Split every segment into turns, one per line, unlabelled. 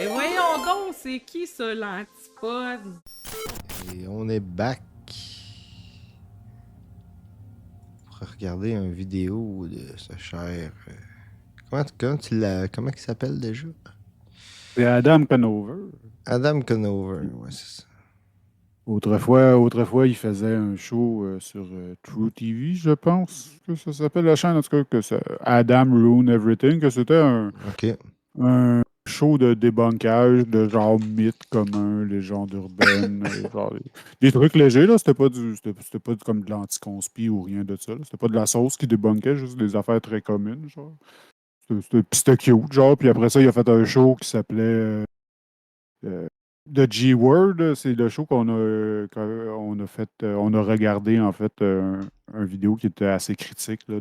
Mais voyons donc, c'est qui ça, l'antipode?
Et on est back pour regarder une vidéo de ce cher... Comment il s'appelle déjà?
C'est Adam Conover.
Adam Conover, ouais, c'est ça.
Autrefois, il faisait un show sur True TV, je pense que ça s'appelle la chaîne, en tout cas, que c'est Adam Ruin Everything, que c'était
OK.
un show de débunkage de genre mythes communs, légendes urbaines, genre des trucs légers, là. C'était pas comme de l'anticonspi ou rien de ça, là. C'était pas de la sauce qui débunkait, juste des affaires très communes, genre. C'était cute, genre. Puis après ça, il a fait un show qui s'appelait euh, The G-Word. C'est le show qu'on a fait, on a regardé, en fait, un vidéo qui était assez critique là,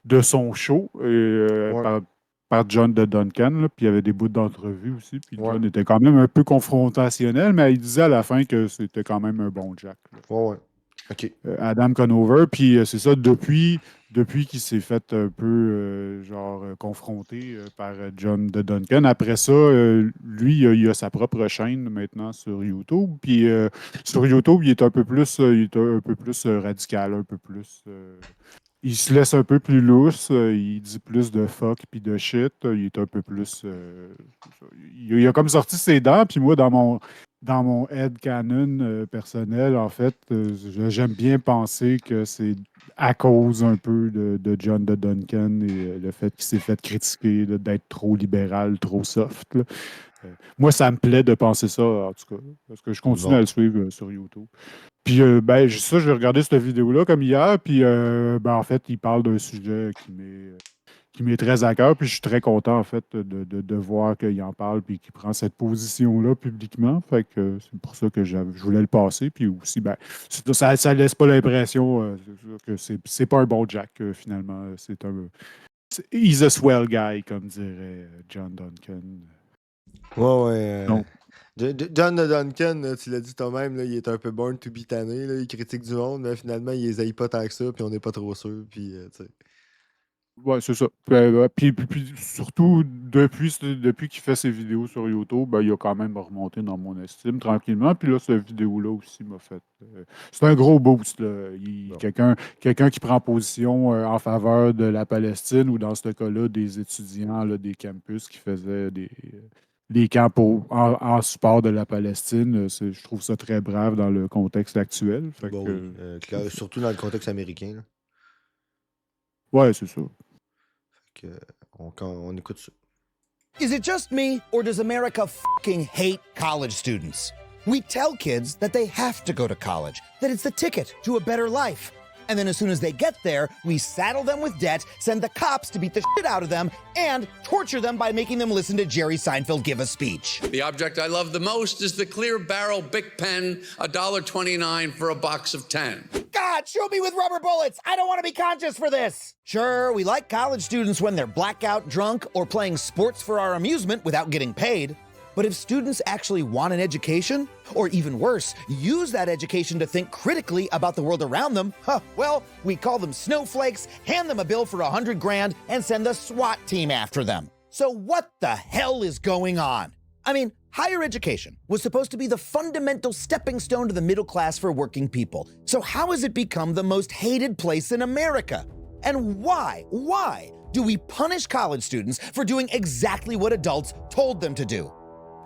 de son show
Ouais.
par John de Duncan. Là. Puis il y avait des bouts d'entrevue aussi. Puis
Ouais.
John était quand même un peu confrontationnel, mais il disait à la fin que c'était quand même un bon Jack. Là.
Ouais. OK.
Adam Conover. Puis c'est ça, depuis qu'il s'est fait un peu confronté par John de Duncan. Après ça, lui, il a sa propre chaîne maintenant sur YouTube. Puis sur YouTube, il est un peu plus, radical, un peu plus. Il se laisse un peu plus lousse, il dit plus de fuck puis de shit. Il est un peu plus. Il a comme sorti ses dents, puis moi, dans mon headcanon personnel, en fait, j'aime bien penser que c'est à cause un peu de John de Duncan et le fait qu'il s'est fait critiquer d'être trop libéral, trop soft. Là. Moi, ça me plaît de penser ça, en tout cas, parce que je continue à le suivre sur YouTube. Puis, ça, j'ai regardé cette vidéo-là comme hier, puis, en fait, il parle d'un sujet qui m'est très à cœur, puis je suis très content, en fait, de voir qu'il en parle, puis qu'il prend cette position-là publiquement. Fait que c'est pour ça que je voulais le passer, puis aussi, ça laisse pas l'impression que c'est pas un bon Jack, finalement. He's a swell guy, comme dirait John Duncan.
Ouais.
Donc,
John Duncan, tu l'as dit toi-même, là, il est un peu born to be tanné, là, il critique du monde, mais finalement, il les haït pas tant que ça, puis on n'est pas trop sûr, puis tu sais.
ouais, c'est ça. Puis surtout, depuis qu'il fait ses vidéos sur YouTube, il a quand même remonté dans mon estime tranquillement. Puis là, cette vidéo-là aussi m'a fait. C'est un gros boost. Là.
Bon.
Quelqu'un qui prend position en faveur de la Palestine ou dans ce cas-là, des étudiants là, des campus qui faisaient des camps en support de la Palestine. Je trouve ça très brave dans le contexte actuel. Fait
Bon,
que,
oui. Surtout dans le contexte américain. Là.
ouais, c'est ça.
Fait que, on écoute ça.
Is it just me, or does America fucking hate college students? We tell kids that they have to go to college, that it's the ticket to a better life. And then as soon as they get there, we saddle them with debt, send the cops to beat the shit out of them, and torture them by making them listen to Jerry Seinfeld give a speech.
The object I love the most is the clear barrel Bic pen, $1.29 for a box of 10.
God, shoot me with rubber bullets! I don't want to be conscious for this! Sure, we like college students when they're blackout drunk or playing sports for our amusement without getting paid. But if students actually want an education, or even worse, use that education to think critically about the world around them, well, we call them snowflakes, hand them a bill for $100,000, and send the SWAT team after them. So what the hell is going on? I mean, higher education was supposed to be the fundamental stepping stone to the middle class for working people. So how has it become the most hated place in America? And why do we punish college students for doing exactly what adults told them to do?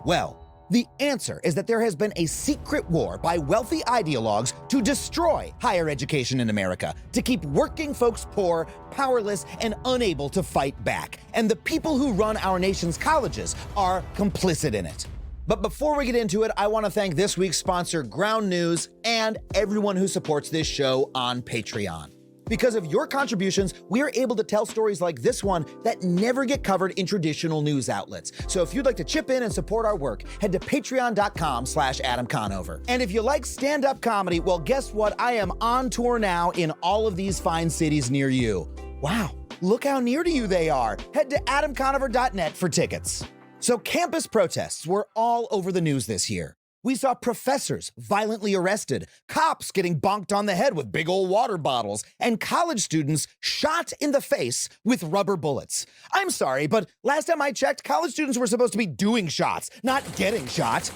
Well, the answer is that there has been a secret war by wealthy ideologues to destroy higher education in America, to keep working folks poor, powerless, and unable to fight back. And the people who run our nation's colleges are complicit in it. But before we get into it, I want to thank this week's sponsor, Ground News, and everyone who supports this show on Patreon. Because of your contributions, we are able to tell stories like this one that never get covered in traditional news outlets. So if you'd like to chip in and support our work, head to patreon.com/Adam Conover. And if you like stand-up comedy, well, guess what? I am on tour now in all of these fine cities near you. Wow, look how near to you they are. Head to adamconover.net for tickets. So campus protests were all over the news this year. We saw professors violently arrested, cops getting bonked on the head with big old water bottles, and college students shot in the face with rubber bullets. I'm sorry, but last time I checked, college students were supposed to be doing shots, not getting shot.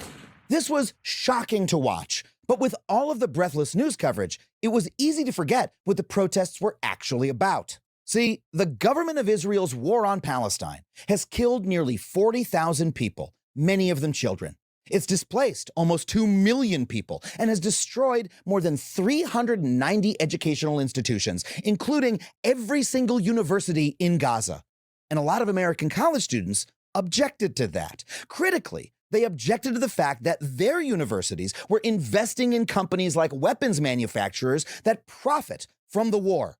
This was shocking to watch. But with all of the breathless news coverage, it was easy to forget what the protests were actually about. See, the government of Israel's war on Palestine has killed nearly 40,000 people, many of them children. It's displaced almost 2 million people and has destroyed more than 390 educational institutions, including every single university in Gaza. And a lot of American college students objected to that. Critically, they objected to the fact that their universities were investing in companies like weapons manufacturers that profit from the war.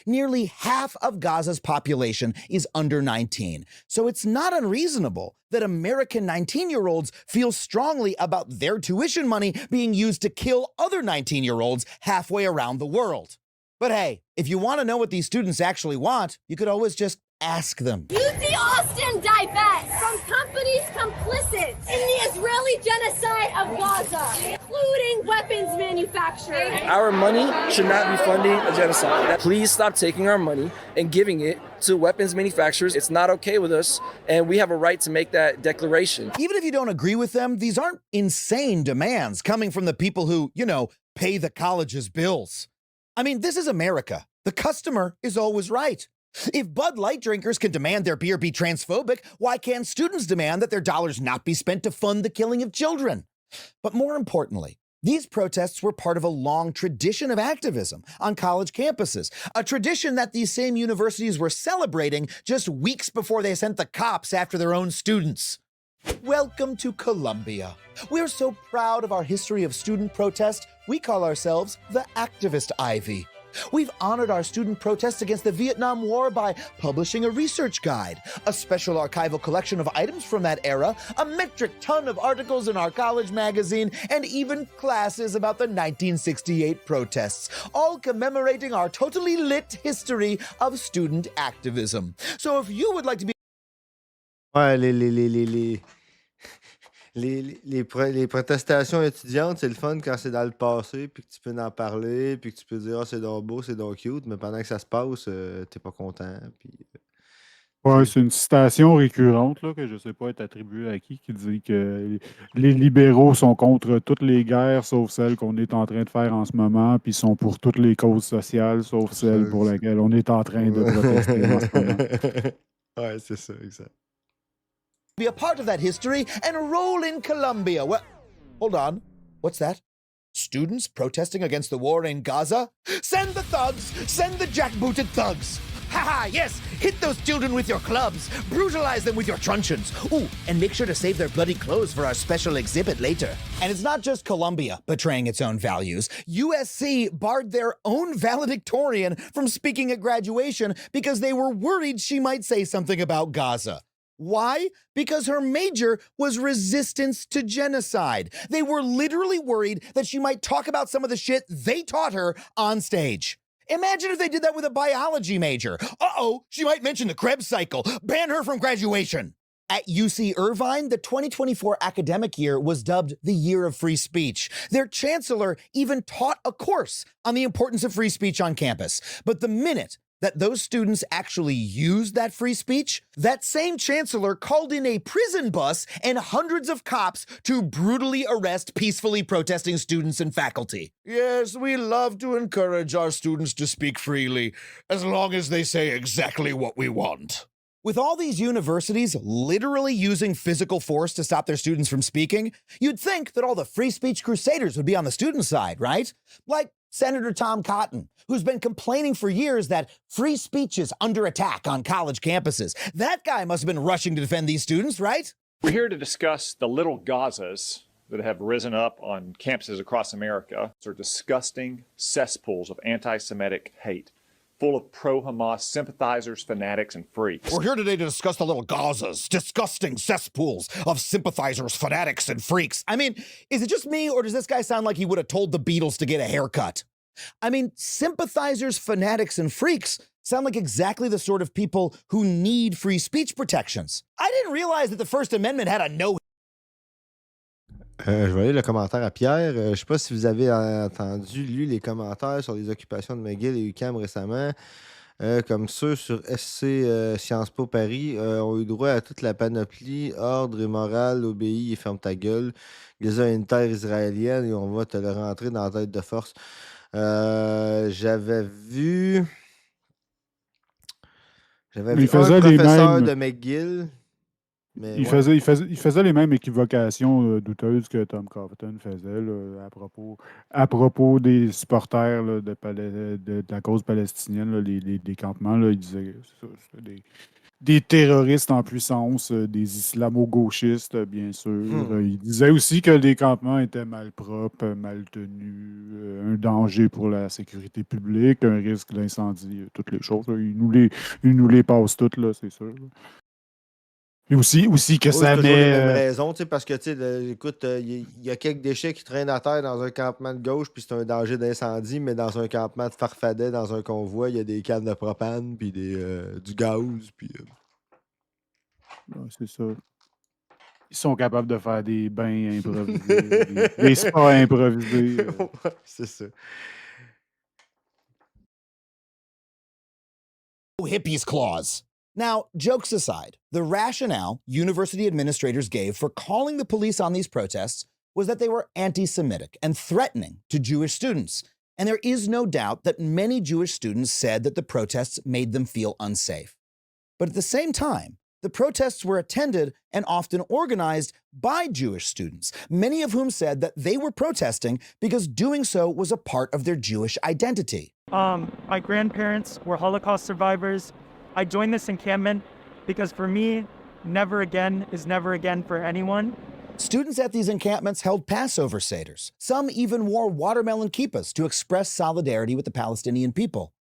Nearly half of Gaza's population is under 19, so it's not unreasonable that American 19-year-olds feel strongly about their tuition money being used to kill other 19-year-olds halfway around the world. But hey, if you want to know what these students actually want, you could always just ask them.
UT Austin divest from companies complicit in the Israeli genocide of Gaza, including weapons manufacturing.
Our money should not be funding a genocide. Please stop taking our money and giving it to weapons manufacturers. It's not okay with us, and we have a right to make that declaration.
Even if you don't agree with them, these aren't insane demands coming from the people who, pay the college's bills. I mean, this is America. The customer is always right. If Bud Light drinkers can demand their beer be transphobic, why can't students demand that their dollars not be spent to fund the killing of children? But more importantly, these protests were part of a long tradition of activism on college campuses, a tradition that these same universities were celebrating just weeks before they sent the cops after their own students. Welcome to Columbia. We're so proud of our history of student protest, we call ourselves the Activist Ivy. We've honored our student protests against the Vietnam War by publishing a research guide, a special archival collection of items from that era, a metric ton of articles in our college magazine, and even classes about the 1968 protests, all commemorating our totally lit history of student activism. So if you would like to be
Ouais, les protestations étudiantes, c'est le fun quand c'est dans le passé, puis que tu peux en parler, puis que tu peux dire ah, c'est donc beau, c'est donc cute, mais pendant que ça se passe, t'es pas content. Puis,
Ouais, c'est une citation récurrente là, que je ne sais pas être attribuée à qui dit que les libéraux sont contre toutes les guerres sauf celles qu'on est en train de faire en ce moment, puis sont pour toutes les causes sociales sauf celles pour lesquelles on est en train de protester en ce moment.
Ouais, c'est ça, exact.
a part of that history and roll in Columbia. Well, hold on. What's that? Students protesting against the war in Gaza? Send the thugs! Send the jackbooted thugs! Haha, yes! Hit those children with your clubs! Brutalize them with your truncheons! Ooh, and make sure to save their bloody clothes for our special exhibit later. And it's not just Columbia betraying its own values. USC barred their own valedictorian from speaking at graduation because they were worried she might say something about Gaza. Why? Because her major was resistance to genocide. They were literally worried that she might talk about some of the shit they taught her on stage. Imagine if they did that with a biology major. Uh-oh, she might mention the Krebs cycle. Ban her from graduation. At UC Irvine, the 2024 academic year was dubbed the Year of Free Speech. Their chancellor even taught a course on the importance of free speech on campus. But the minute that those students actually used that free speech, that same chancellor called in a prison bus and hundreds of cops to brutally arrest peacefully protesting students and faculty. Yes, we love to encourage our students to speak freely, as long as they say exactly what we want. With all these universities literally using physical force to stop their students from speaking, you'd think that all the free speech crusaders would be on the student side, right? Like Senator Tom Cotton, who's been complaining for years that free speech is under attack on college campuses. That guy must have been rushing to defend these students, right?
We're here to discuss the little Gazas that have risen up on campuses across America. They're disgusting cesspools of anti-Semitic hate, full of pro-Hamas sympathizers, fanatics, and freaks.
We're here today to discuss the little Gazas, disgusting cesspools of sympathizers, fanatics, and freaks. I mean, is it just me, or does this guy sound like he would have told the Beatles to get a haircut? I mean, sympathizers, fanatics, and freaks sound like exactly the sort of people who need free speech protections. I didn't realize that the First Amendment had a no...
Je vais lire le commentaire à Pierre. Je sais pas si vous avez lu les commentaires sur les occupations de McGill et UQAM récemment. Comme ceux sur SC Sciences Po Paris ont eu droit à toute la panoplie, ordre et morale, obéis et ferme ta gueule. Gaza a une terre israélienne et on va te le rentrer dans la tête de force. J'avais vu
Il
un
faisait les
professeur
mêmes.
de McGill. Mais
Il
ouais.
faisait les mêmes équivocations douteuses que Tom Cofton faisait là, à propos des supporters là, de la cause palestinienne, là, les campements. Là, il disait ça, c'était des terroristes en puissance, des islamo-gauchistes, bien sûr. Il disait aussi que les campements étaient mal propres, mal tenus, un danger pour la sécurité publique, un risque d'incendie, toutes les choses. Là. Il nous les passe toutes, là, c'est sûr. Là. Et aussi que
Oui,
ça
c'est toujours les mêmes
met.
raisons, tu sais, parce que, tu sais, écoute, il y a quelques déchets qui traînent à terre dans un campement de gauche, puis c'est un danger d'incendie, mais dans un campement de Farfadet, dans un convoi, il y a des cannes de propane, puis du gaz, puis...
Ouais, c'est ça. Ils sont capables de faire des bains improvisés, des spas improvisés.
Ouais, c'est ça.
Hippies clause. Now, jokes aside, the rationale university administrators gave for calling the police on these protests was that they were anti-Semitic and threatening to Jewish students. And there is no doubt that many Jewish students said that the protests made them feel unsafe. But at the same time, the protests were attended and often organized by Jewish students, many of whom said that they were protesting because doing so was a part of their Jewish identity.
My grandparents were Holocaust survivors. I joined this encampment because for me, never again is never again for anyone.
Students at these encampments held Passover seders. Some even wore watermelon kippahs to express solidarity with the Palestinian people.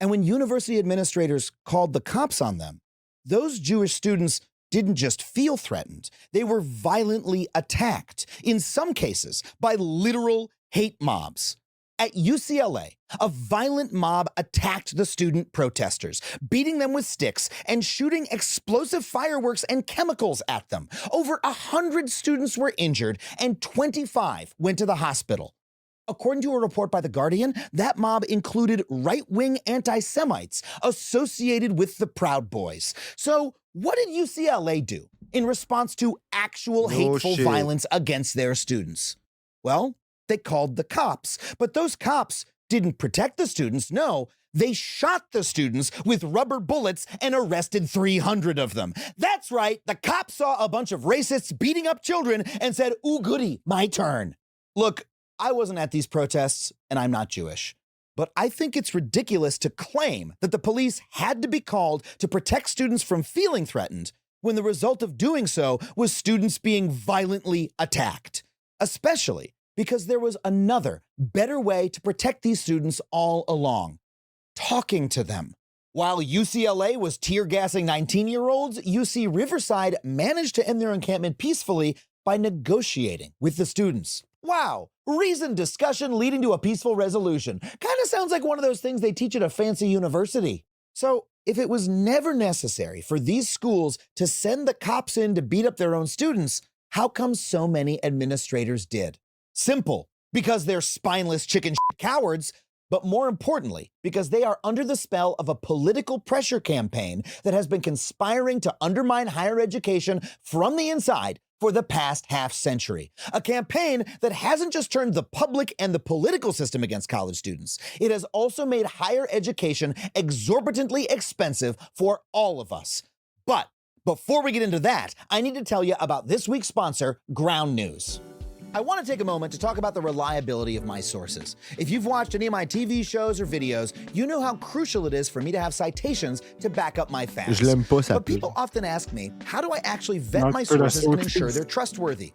And when university administrators called the cops on them, those Jewish students didn't just feel threatened, they were violently attacked, in some cases by literal hate mobs. At UCLA, a violent mob attacked the student protesters, beating them with sticks and shooting explosive fireworks and chemicals at them. Over 100 students were injured and 25 went to the hospital. According to a report by The Guardian, that mob included right-wing anti-Semites associated with the Proud Boys. So what did UCLA do in response to actual hateful violence against their students? Well, they called the cops, but those cops didn't protect the students, no. They shot the students with rubber bullets and arrested 300 of them. That's right, the cops saw a bunch of racists beating up children and said, ooh goody, my turn. Look, I wasn't at these protests, and I'm not Jewish. But I think it's ridiculous to claim that the police had to be called to protect students from feeling threatened when the result of doing so was students being violently attacked. Especially because there was another, better way to protect these students all along. Talking to them. While UCLA was tear-gassing 19-year-olds, UC Riverside managed to end their encampment peacefully by negotiating with the students. Wow, reasoned discussion leading to a peaceful resolution. Kind of sounds like one of those things they teach at a fancy university. So, if it was never necessary for these schools to send the cops in to beat up their own students, how come so many administrators did? Simple, because they're spineless chicken shit cowards, but more importantly, because they are under the spell of a political pressure campaign that has been conspiring to undermine higher education from the inside for the past half-century. A campaign that hasn't just turned the public and the political system against college students. It has also made higher education exorbitantly expensive for all of us. But before we get into that, I need to tell you about this week's sponsor, Ground News. I want to take a moment to talk about the reliability of my sources. If you've watched any of my TV shows or videos, you know how crucial it is for me to have citations to back up my facts.
Je l'aime pas, ça
But people often ask me, how do I actually vet my sources and ensure they're trustworthy?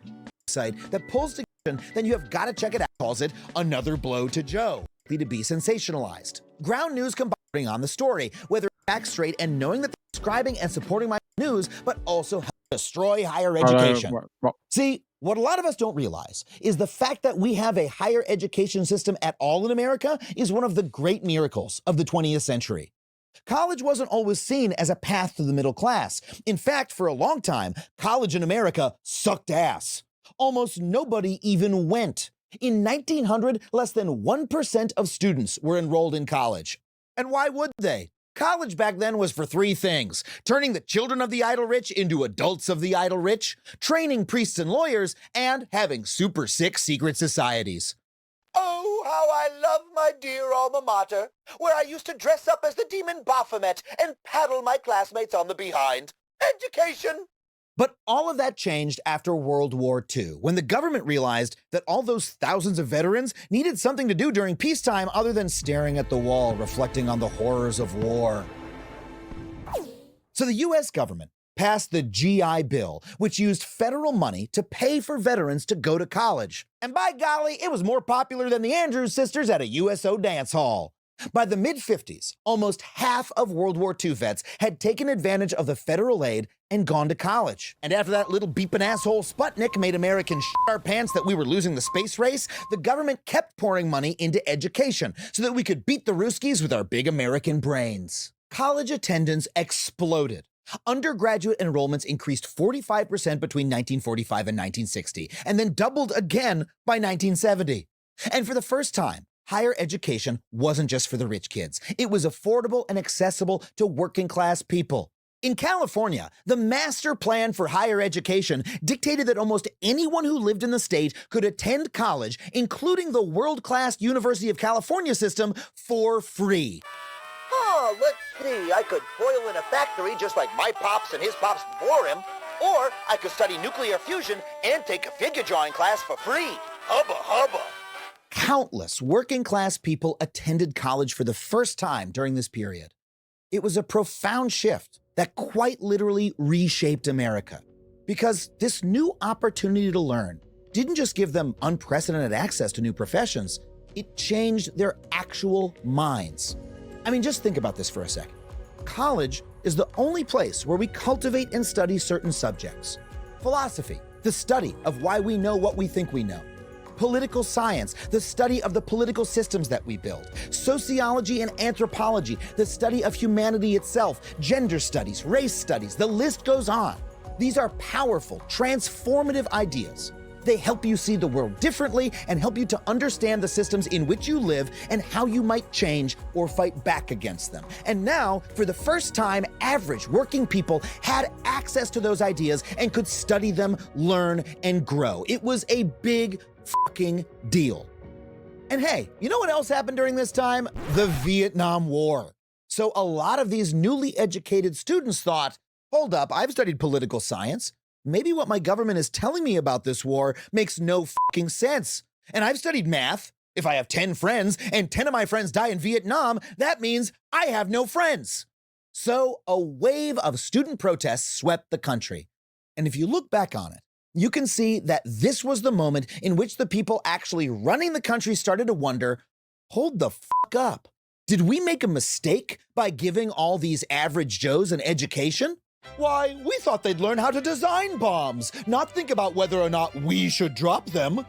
Site that pulls together, then you have got to check it out. Calls it another blow to Joe, likely to be sensationalized. Ground News combines on the story, whether back straight and knowing that they're describing and supporting my news, but also help destroy higher education. See, what a lot of us don't realize is the fact that we have a higher education system at all in America is one of the great miracles of the 20th century. College wasn't always seen as a path to the middle class. In fact, for a long time, college in America sucked ass. Almost nobody even went. In 1900, less than 1% of students were enrolled in college. And why would they? College back then was for three things: turning the children of the idle rich into adults of the idle rich, training priests and lawyers, and having super sick secret societies.
Oh, how I love my dear alma mater, where I used to dress up as the demon Baphomet and paddle my classmates on the behind. Education!
But all of that changed after World War II, when the government realized that all those thousands of veterans needed something to do during peacetime other than staring at the wall, reflecting on the horrors of war. So the US government passed the GI Bill, which used federal money to pay for veterans to go to college. And by golly, it was more popular than the Andrews Sisters at a USO dance hall. By the mid-50s, almost half of World War II vets had taken advantage of the federal aid and gone to college. And after that little beeping asshole Sputnik made Americans shit our pants that we were losing the space race, the government kept pouring money into education so that we could beat the Ruskies with our big American brains. College attendance exploded. Undergraduate enrollments increased 45% between 1945 and 1960, and then doubled again by 1970. And for the first time, higher education wasn't just for the rich kids. It was affordable and accessible to working class people. In California, the master plan for higher education dictated that almost anyone who lived in the state could attend college, including the world-class University of California system, for free.
Oh, let's see, I could toil in a factory just like my pops and his pops before him, or I could study nuclear fusion and take a figure drawing class for free. Hubba hubba.
Countless working-class people attended college for the first time during this period. It was a profound shift that quite literally reshaped America, because this new opportunity to learn didn't just give them unprecedented access to new professions, it changed their actual minds. I mean, just think about this for a second. College is the only place where we cultivate and study certain subjects. Philosophy, the study of why we know what we think we know. Political science, the study of the political systems that we build. Sociology and anthropology, the study of humanity itself. Gender studies, race studies, the list goes on. These are powerful, transformative ideas. They help you see the world differently and help you to understand the systems in which you live and how you might change or fight back against them. And now, for the first time, average working people had access to those ideas and could study them, learn, and grow. It was a big fucking deal. And hey, you know what else happened during this time? The Vietnam War. So a lot of these newly educated students thought, hold up, I've studied political science. Maybe what my government is telling me about this war makes no fucking sense. And I've studied math. If I have 10 friends and 10 of my friends die in Vietnam, that means I have no friends. So a wave of student protests swept the country. And if you look back on it, you can see that this was the moment in which the people actually running the country started to wonder, hold the fuck up. Did we make a mistake by giving all these average Joes an education? Why, we thought they'd learn how to design bombs, not think about whether or not we should drop them.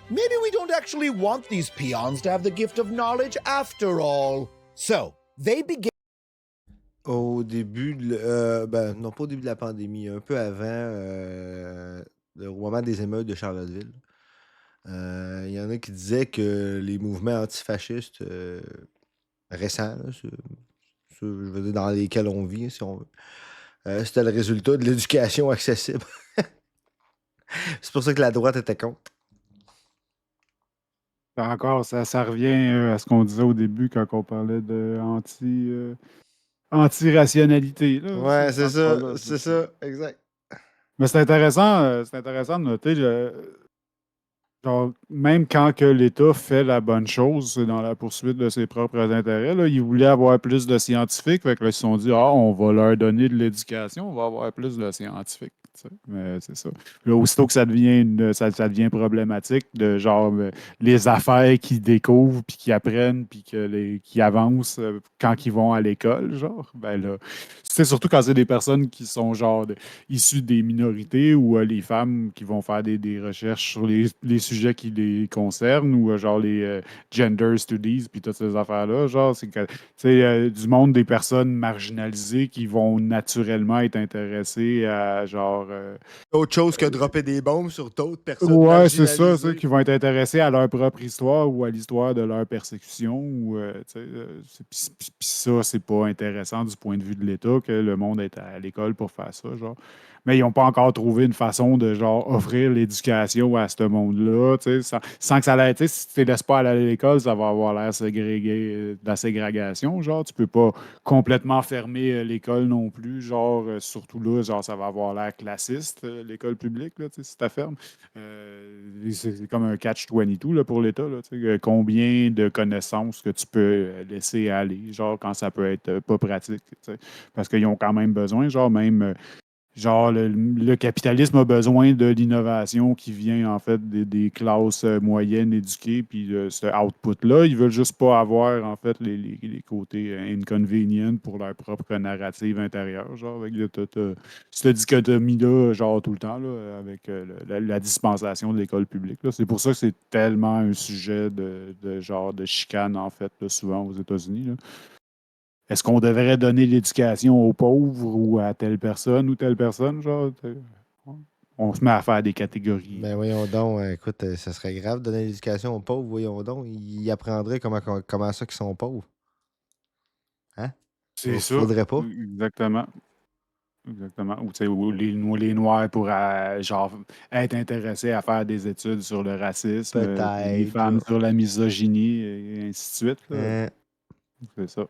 Maybe we don't actually want these peons to have the gift of knowledge after all. So, they began.
Au début, non pas au début de la pandémie, un peu avant le moment des émeutes de Charlottesville. Il y en a qui disaient que les mouvements antifascistes récents, là, je veux dire dans lesquels on vit, si on veut, c'était le résultat de l'éducation accessible. C'est pour ça que la droite était contre.
Encore, ça revient à ce qu'on disait au début quand on parlait de anti-rationalité. Là.
Ouais, c'est ça,
là,
c'est ça, exact.
Mais c'est intéressant de noter, genre, même quand que l'État fait la bonne chose, c'est dans la poursuite de ses propres intérêts, là, ils voulaient avoir plus de scientifiques, fait que là, ils se sont dit, on va leur donner de l'éducation, on va avoir plus de scientifiques. Tu sais. Mais c'est ça. Là, aussitôt que ça devient problématique, de genre les affaires qu'ils découvrent, puis qu'ils apprennent, puis qu'ils avancent quand ils vont à l'école, genre, ben là, c'est surtout quand c'est des personnes qui sont genre issues des minorités ou les femmes qui vont faire des recherches sur les sujets qui les concernent ou genre les gender studies puis toutes ces affaires-là. Genre, c'est que du monde des personnes marginalisées qui vont naturellement être intéressées à genre
Autre chose que dropper des bombes sur d'autres personnes
Ouais, c'est ça,
marginalisées.
qui vont être intéressés à leur propre histoire ou à l'histoire de leur persécution. Ou, puis ça, c'est pas intéressant du point de vue de l'État que le monde est à l'école pour faire ça, genre. Mais ils n'ont pas encore trouvé une façon de, genre, offrir l'éducation à ce monde-là, sans que ça l'aille, si tu ne laisses pas aller à l'école, ça va avoir l'air de la ségrégation, genre. Tu peux pas complètement fermer l'école non plus, genre, surtout là, genre, ça va avoir l'air classiste, l'école publique, là, si tu fermes. C'est comme un catch-22 là, pour l'État. Là, combien de connaissances que tu peux laisser aller, genre quand ça peut être pas pratique. Parce qu'ils ont quand même besoin, genre même genre le capitalisme a besoin de l'innovation qui vient en fait des classes moyennes éduquées, puis ce output-là, ils veulent juste pas avoir en fait les côtés inconvénients pour leur propre narrative intérieure, genre avec cette dichotomie-là, genre tout le temps, là, avec la dispensation de l'école publique. Là. C'est pour ça que c'est tellement un sujet de genre de chicane, en fait, là, souvent aux États-Unis. Là. Est-ce qu'on devrait donner l'éducation aux pauvres ou à telle personne ou telle personne, genre? On se met à faire des catégories.
Ben voyons donc, écoute, ça serait grave de donner l'éducation aux pauvres, voyons donc. Ils apprendraient comment ça qu'ils sont pauvres. Hein?
C'est ça.
Faudrait pas.
Exactement. Exactement. Ou les Noirs pourraient genre être intéressés à faire des études sur le racisme, les
Peut-être.
femmes sur la misogynie, et ainsi de suite. Là. C'est ça.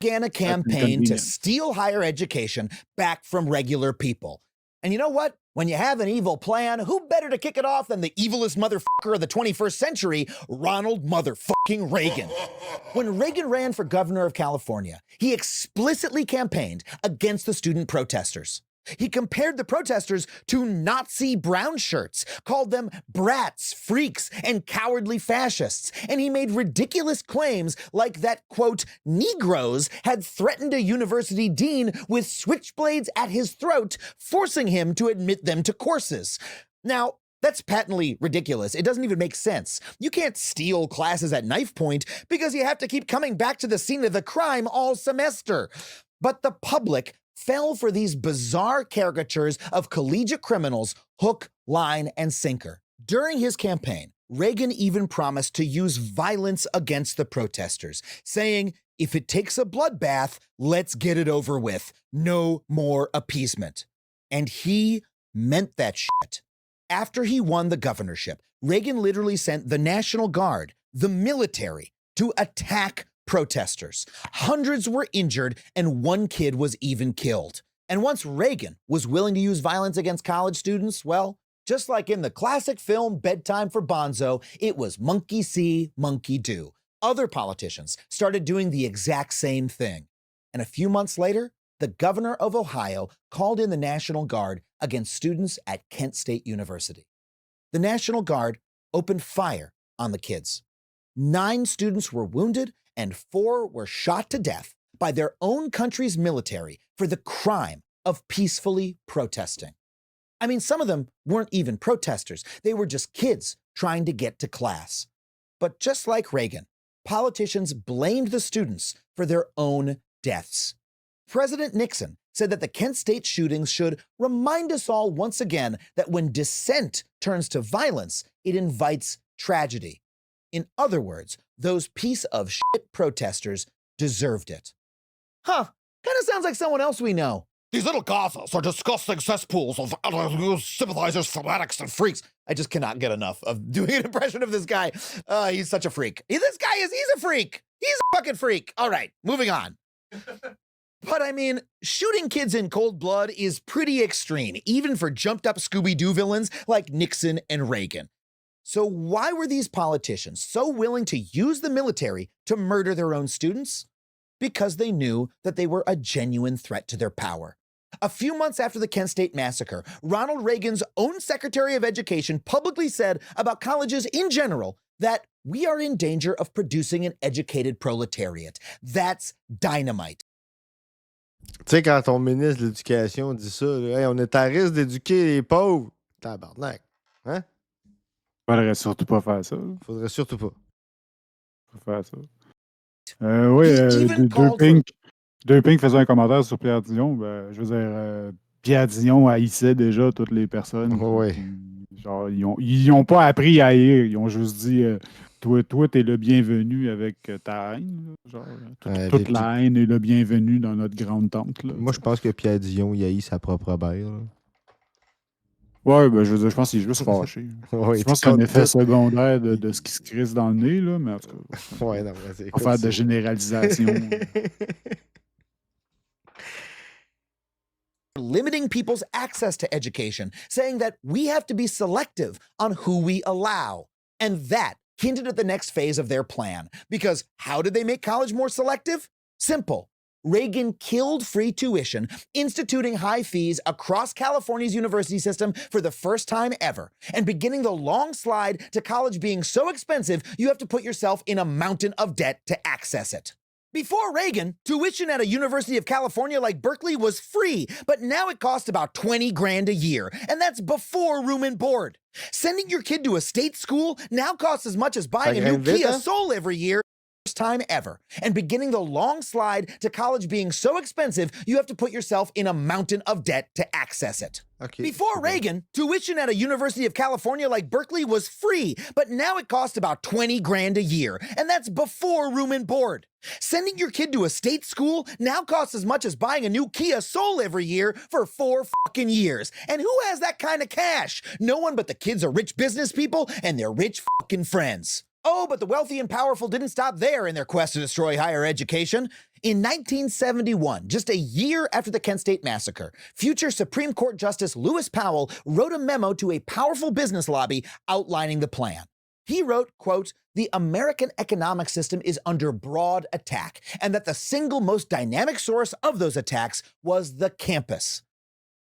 Began a campaign to steal higher education back from regular people. And you know what? When you have an evil plan, who better to kick it off than the evilest motherfucker of the 21st century, Ronald motherfucking Reagan? When Reagan ran for governor of California, he explicitly campaigned against the student protesters. He compared the protesters to Nazi brown shirts, called them brats, freaks, and cowardly fascists, and he made ridiculous claims like that, quote, Negroes had threatened a university dean with switchblades at his throat, forcing him to admit them to courses. Now, that's patently ridiculous. It doesn't even make sense. You can't steal classes at knife point because you have to keep coming back to the scene of the crime all semester. But the public fell for these bizarre caricatures of collegiate criminals hook, line, and sinker. During his campaign, Reagan even promised to use violence against the protesters, saying, if it takes a bloodbath, let's get it over with. No more appeasement. And he meant that shit. After he won the governorship, Reagan literally sent the National Guard, the military, to attack protesters. Hundreds were injured, and one kid was even killed. And once Reagan was willing to use violence against college students, well, just like in the classic film Bedtime for Bonzo, it was monkey see, monkey do. Other politicians started doing the exact same thing. And a few months later, the governor of Ohio called in the National Guard against students at Kent State University. The National Guard opened fire on the kids. 9 students were wounded, and 4 were shot to death by their own country's military for the crime of peacefully protesting. I mean, some of them weren't even protesters. They were just kids trying to get to class. But just like Reagan, politicians blamed the students for their own deaths. President Nixon said that the Kent State shootings should remind us all once again that when dissent turns to violence, it invites tragedy. In other words, those piece of shit protesters deserved it. Huh, kind of sounds like someone else we know. These little gothas are disgusting cesspools of sympathizers, fanatics, and freaks. I just cannot get enough of doing an impression of this guy. He's such a freak. He's a freak. He's a fucking freak. All right, moving on. But I mean, shooting kids in cold blood is pretty extreme, even for jumped up Scooby-Doo villains like Nixon and Reagan. So why were these politicians so willing to use the military to murder their own students? Because they knew that they were a genuine threat to their power. A few months after the Kent State massacre, Ronald Reagan's own Secretary of Education publicly said about colleges in general that we are in danger of producing an educated proletariat. That's dynamite.
Tu sais, quand ton ministre de l'Éducation dit ça, là, hey, on est à risque d'éduquer les pauvres. Tabarnak. Hein?
Faudrait surtout pas faire ça.
Faudrait surtout pas.
Faire ça. Oui, Deux Pink faisait un commentaire sur Pierre Dion. Ben, je veux dire, Pierre Dion haïssait déjà toutes les personnes.
Ouais.
Genre, ils ont pas appris à haïr. Ils ont juste dit toi, t'es le bienvenu avec ta haine. Là. Genre, toute
puis-
la haine est le bienvenu dans notre grande tente. Là,
Moi, je pense que Pierre Dion, il haït sa propre mère. Là.
Ouais, ben, je veux dire, je pense qu'il est juste fâché.
Ouais,
Je pense que c'est un
contre
effet
tout.
secondaire de ce qui se crisse dans le nez, là, mais en tout cas,
Ouais, non, mais
pas faire de généralisation.
Limiting people's access to education, saying that we have to be selective on who we allow. And that hinted at the next phase of their plan. Because how did they make college more selective? Simple. Reagan killed free tuition, instituting high fees across California's university system for the first time ever, and beginning the long slide to college being so expensive you have to put yourself in a mountain of debt to access it. Before Reagan, tuition at a University of California like Berkeley was free, but now it costs about 20 grand a year, and that's before room and board. Sending your kid to a state school now costs as much as buying a new Kia Soul every year. First time ever, and beginning the long slide to college being so expensive you have to put yourself in a mountain of debt to access it.
Okay.
Before Reagan, tuition at a University of California like Berkeley was free, but now it costs about 20 grand a year, and that's before room and board. Sending your kid to a state school now costs as much as buying a new Kia Soul every year for 4 fucking years. And who has that kind of cash? No one but the kids of rich business people and their rich fucking friends. Oh, but the wealthy and powerful didn't stop there in their quest to destroy higher education. In 1971, just a year after the Kent State Massacre, future Supreme Court Justice Lewis Powell wrote a memo to a powerful business lobby outlining the plan. He wrote, quote, "The American economic system is under broad attack, and that the single most dynamic source of those attacks was the campus."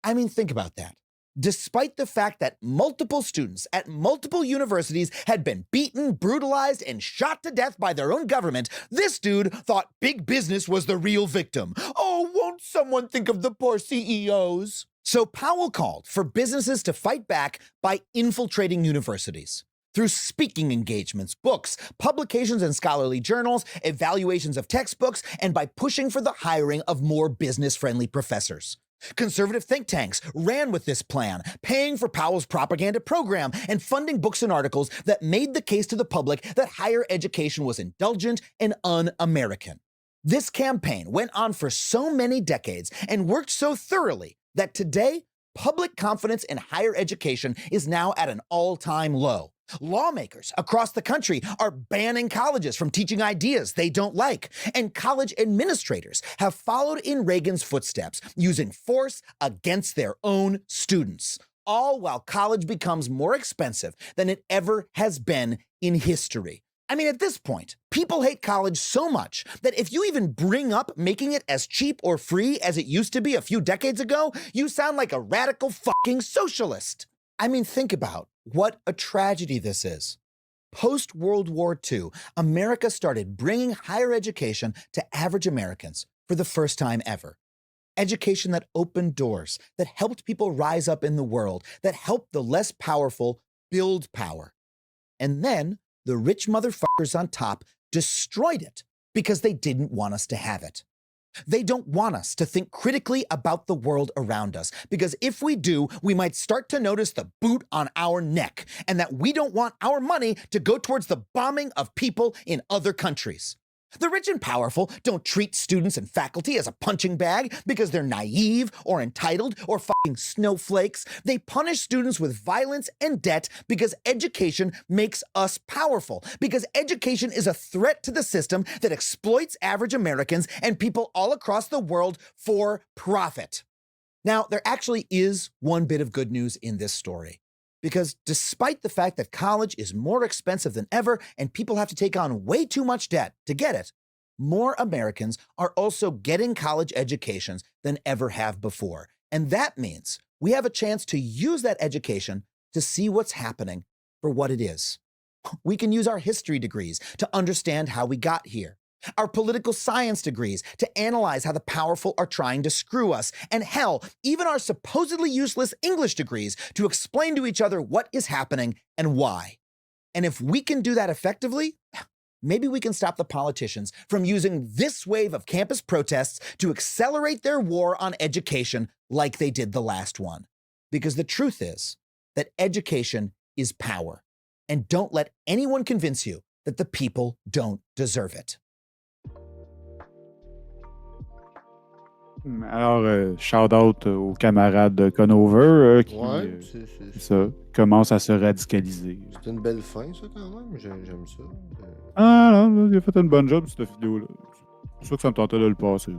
I mean, think about that. Despite the fact that multiple students at multiple universities had been beaten, brutalized, and shot to death by their own government, this dude thought big business was the real victim. Oh, won't someone think of the poor CEOs? So Powell called for businesses to fight back by infiltrating universities. Through speaking engagements, books, publications in scholarly journals, evaluations of textbooks, and by pushing for the hiring of more business-friendly professors. Conservative think tanks ran with this plan, paying for Powell's propaganda program and funding books and articles that made the case to the public that higher education was indulgent and un-American. This campaign went on for so many decades and worked so thoroughly that today, public confidence in higher education is now at an all-time low. Lawmakers across the country are banning colleges from teaching ideas they don't like, and college administrators have followed in Reagan's footsteps, using force against their own students, all while college becomes more expensive than it ever has been in history. I mean, at this point, people hate college so much that if you even bring up making it as cheap or free as it used to be a few decades ago, you sound like a radical fucking socialist. I mean, think about what a tragedy this is. Post-World War II, America started bringing higher education to average Americans for the first time ever. Education that opened doors, that helped people rise up in the world, that helped the less powerful build power. And then the rich motherfuckers on top destroyed it because they didn't want us to have it. They don't want us to think critically about the world around us, because if we do, we might start to notice the boot on our neck, and that we don't want our money to go towards the bombing of people in other countries. The rich and powerful don't treat students and faculty as a punching bag because they're naive or entitled or fucking snowflakes. They punish students with violence and debt because education makes us powerful, because education is a threat to the system that exploits average Americans and people all across the world for profit. Now, there actually is one bit of good news in this story. Because despite the fact that college is more expensive than ever and people have to take on way too much debt to get it, more Americans are also getting college educations than ever have before. And that means we have a chance to use that education to see what's happening for what it is. We can use our history degrees to understand how we got here, our political science degrees to analyze how the powerful are trying to screw us, and hell, even our supposedly useless English degrees to explain to each other what is happening and why. And if we can do that effectively, maybe we can stop the politicians from using this wave of campus protests to accelerate their war on education like they did the last one. Because the truth is that education is power. And don't let anyone convince you that the people don't deserve it.
Alors, shout-out aux camarades de Conover qui
Ouais,
ça, commencent à se radicaliser.
c'est une belle fin, ça, quand même. J'aime ça.
Ah non, il a fait une bonne job, cette vidéo-là. C'est sûr que ça me tentait de le passer.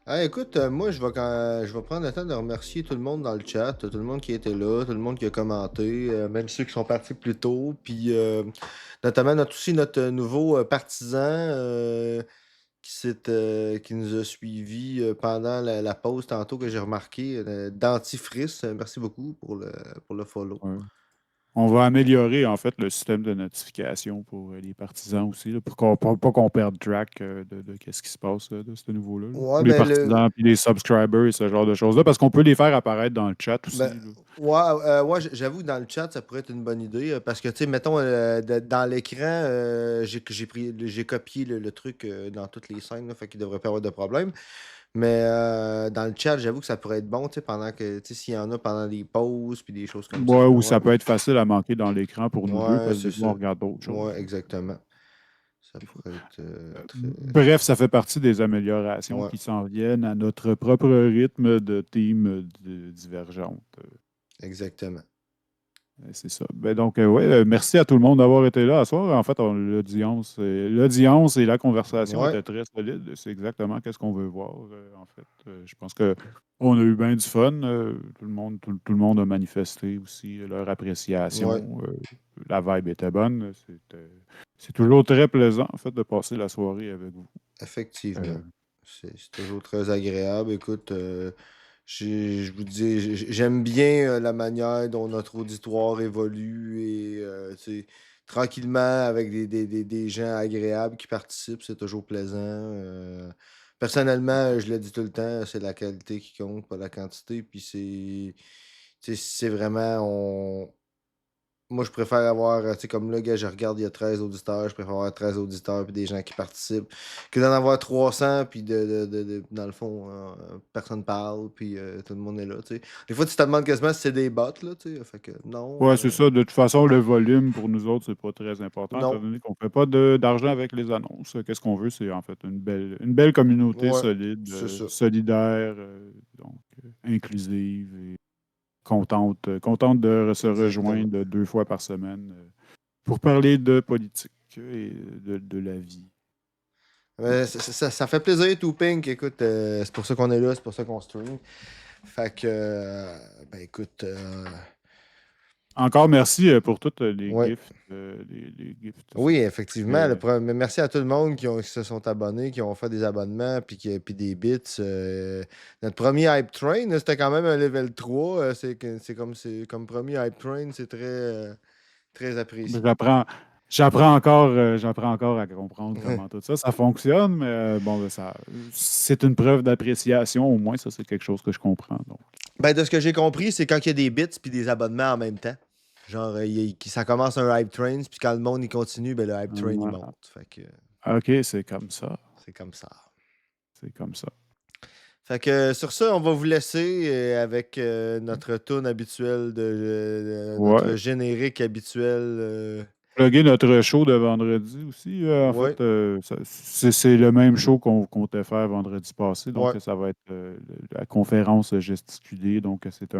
Ah, écoute, moi, je vais prendre le temps de remercier tout le monde dans le chat, tout le monde qui était là, tout le monde qui a commenté, même ceux qui sont partis plus tôt. Puis, notamment, notre nouveau partisan qui nous a suivis pendant la pause tantôt que j'ai remarqué, Dentifrice. Merci beaucoup pour le follow.
Ouais. On va améliorer, en fait, le système de notification pour les partisans aussi, là, pour pas qu'on perde track de qu'est-ce qui se passe de ce nouveau-là.
Ouais,
Pour les partisans, puis les subscribers et ce genre de choses-là, parce qu'on peut les faire apparaître dans le chat aussi.
Ouais, j'avoue que dans le chat, ça pourrait être une bonne idée, parce que, tu sais, mettons, dans l'écran, j'ai copié le truc dans toutes les scènes, là, fait qu'il devrait pas avoir de problème. Mais dans le chat, j'avoue que ça pourrait être bon, tu sais, pendant que, tu sais, s'il y en a pendant les pauses, puis des choses comme ça.
Ouais, ou ça peut être facile à manquer dans l'écran pour nous deux,
Ouais,
parce
c'est
que on
ça.
regarde d'autres choses.
Ouais, exactement. Ça pourrait être très...
Bref, ça fait partie des améliorations
Ouais.
qui s'en viennent à notre propre rythme de team divergente.
Exactement.
C'est ça. Ben donc, ouais, merci à tout le monde d'avoir été là ce soir. En fait, l'audience et la conversation
Ouais.
étaient très solides. C'est exactement ce qu'on veut voir. En fait, je pense qu'on a eu bien du fun. Tout le monde a manifesté aussi leur appréciation.
Ouais.
La vibe était bonne. C'est toujours très plaisant, en fait, de passer la soirée avec vous.
Effectivement. C'est toujours très agréable. Écoute, je vous dis, j'aime bien la manière dont notre auditoire évolue et tu sais, tranquillement avec des gens agréables qui participent, c'est toujours plaisant. Personnellement, je le dis tout le temps, c'est la qualité qui compte, pas la quantité. Puis tu sais, c'est vraiment, moi, je préfère avoir, tu sais, comme là, gars, je regarde, il y a 13 auditeurs, je préfère avoir 13 auditeurs puis des gens qui participent, que d'en avoir 300 puis dans le fond, personne parle, puis tout le monde est là, tu sais. Des fois, tu te demandes quasiment si c'est des bots, là, tu sais, fait que non.
Ouais, c'est ça. De toute façon, le volume, pour nous autres, c'est pas très important,
Non.
étant donné qu'on fait pas d'argent avec les annonces. Qu'est-ce qu'on veut, c'est en fait une belle communauté
Ouais,
solide,
c'est ça.
solidaire, donc inclusive et contente de se rejoindre 2 fois par semaine pour parler de politique et de la vie.
Ça fait plaisir, tout Pink. Écoute, c'est pour ça qu'on est là, c'est pour ça qu'on stream. Fait que, ben écoute.
Encore merci pour toutes les
Ouais.
gifts. Les gifts.
Oui, effectivement. Merci à tout le monde qui se sont abonnés, qui ont fait des abonnements, puis des bits. Notre premier Hype Train, c'était quand même un level 3. C'est comme premier Hype Train, c'est très, très apprécié.
J'apprends encore à comprendre comment tout ça fonctionne, mais bon, c'est une preuve d'appréciation. Au moins, ça, c'est quelque chose que je comprends. Donc.
Ben, de ce que j'ai compris, c'est quand il y a des bits puis des abonnements en même temps. Genre, ça commence un Hype Train, puis quand le monde il continue, ben, le Hype Train il monte. Fait que,
OK, c'est comme ça.
c'est comme ça.
C'est comme ça.
Fait que sur ça, on va vous laisser avec notre tune habituelle, notre générique habituel.
Plugger notre show de vendredi aussi. En fait, c'est le même show qu'on comptait faire vendredi passé. Donc, ça va être la conférence gesticulée. Donc, c'est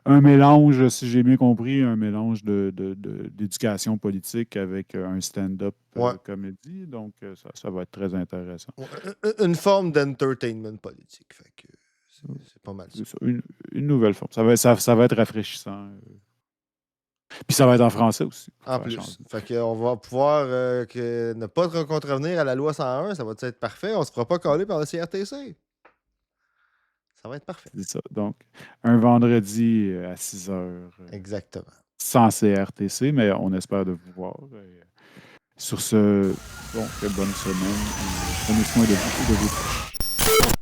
un mélange, si j'ai bien compris, un mélange d'éducation politique avec un stand-up comédie. Donc, ça va être très intéressant.
Une forme d'entertainment politique. Fait que c'est pas mal ça.
C'est ça, une nouvelle forme. Ça va être rafraîchissant. Puis ça va être en français aussi.
En plus. Fait qu'on va pouvoir ne pas contrevenir à la loi 101. Ça va être parfait. On se fera pas coller par le CRTC. Ça va être parfait.
C'est ça. Donc, un vendredi à 6 h.
Exactement.
Sans CRTC, mais on espère de vous voir. Sur ce, bonne semaine. Prenez soin de vous.